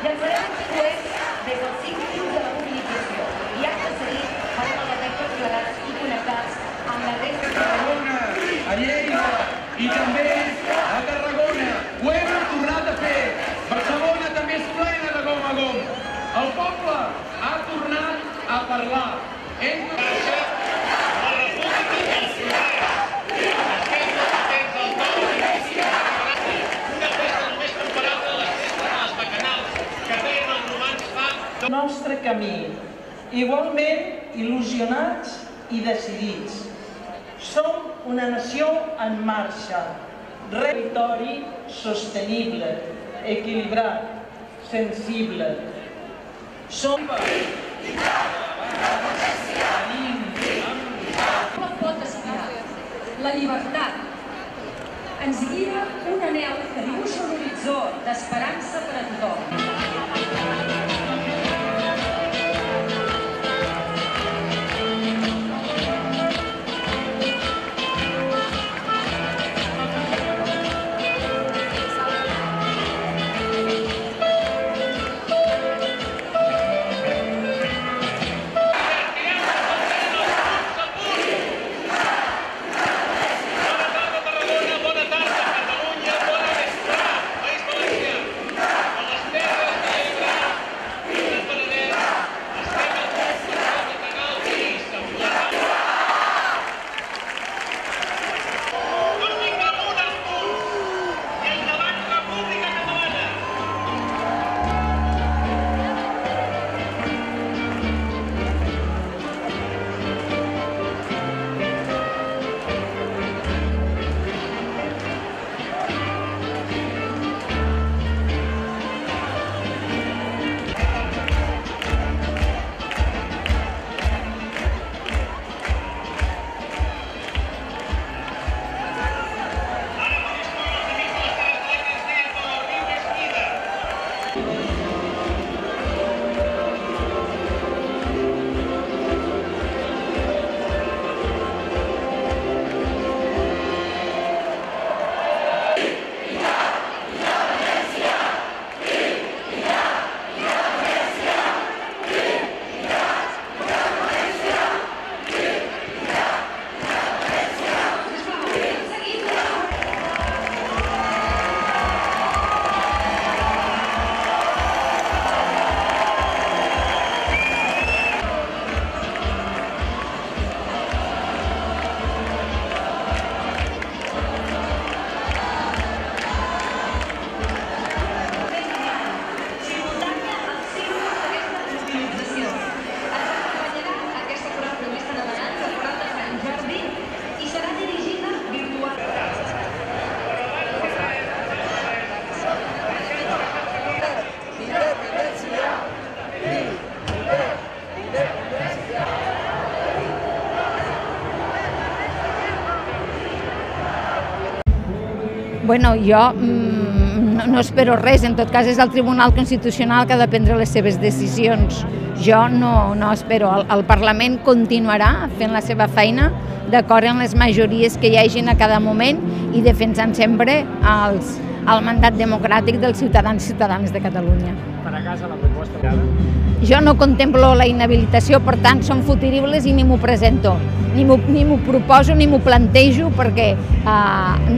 Llançarem els coets des dels 5 minuts de la mobilització i acte seguit farem el detector plegats i connectats amb la resta de Tarragona, a Lleida i també a Tarragona. Ho hem tornat a fer. Barcelona també és plena de gom a gom. El poble ha tornat a parlar. Hem tornat la república dels poders. Estem molt contents del nou inici de una festa només comparable a les festes de les bacanals que feien els romans fa... El nostre camí, igualment il·lusionats i decidits. Som una nació en marxa, territori sostenible, equilibrat, sensible. Som... No pot aspirar. La llibertat ens guia un anhel que dibuixa un horitzó d'esperança per a tothom. Bueno, jo no espero res, en tot cas és el Tribunal Constitucional que ha de prendre les seves decisions. Jo no espero. El Parlament continuarà fent la seva feina d'acord amb les majories que hi hagin a cada moment i defensant sempre el mandat democràtic dels ciutadans i ciutadanes de Catalunya. Fracassa la proposta. Jo no contemplo la inhabilitació, per tant, són futuribles i ni m'ho presento. Ni m'ho proposo ni m'ho plantejo perquè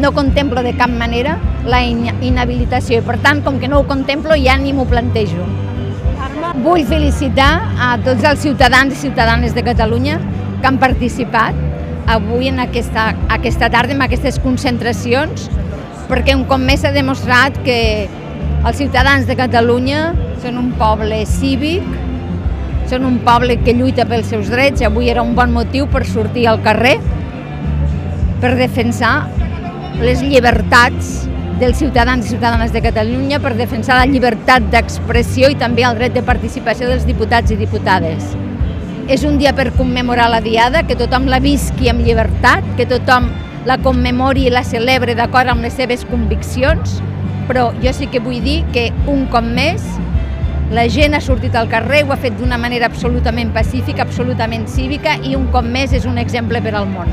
no contemplo de cap manera la inhabilitació i, per tant, com que no ho contemplo, ja ni m'ho plantejo. Vull felicitar a tots els ciutadans i ciutadanes de Catalunya que han participat avui en aquesta tarda, en aquestes concentracions, perquè un cop més s'ha demostrat que els ciutadans de Catalunya són un poble cívic, són un poble que lluita pels seus drets i avui era un bon motiu per sortir al carrer per defensar les llibertats dels ciutadans i ciutadanes de Catalunya, per defensar la llibertat d'expressió i també el dret de participació dels diputats i diputades. És un dia per commemorar la Diada, que tothom la visqui amb llibertat, que tothom la commemori i la celebre d'acord amb les seves conviccions, però jo sí que vull dir que un cop més la gent ha sortit al carrer, ho ha fet d'una manera absolutament pacífica, absolutament cívica i un cop més és un exemple per al món.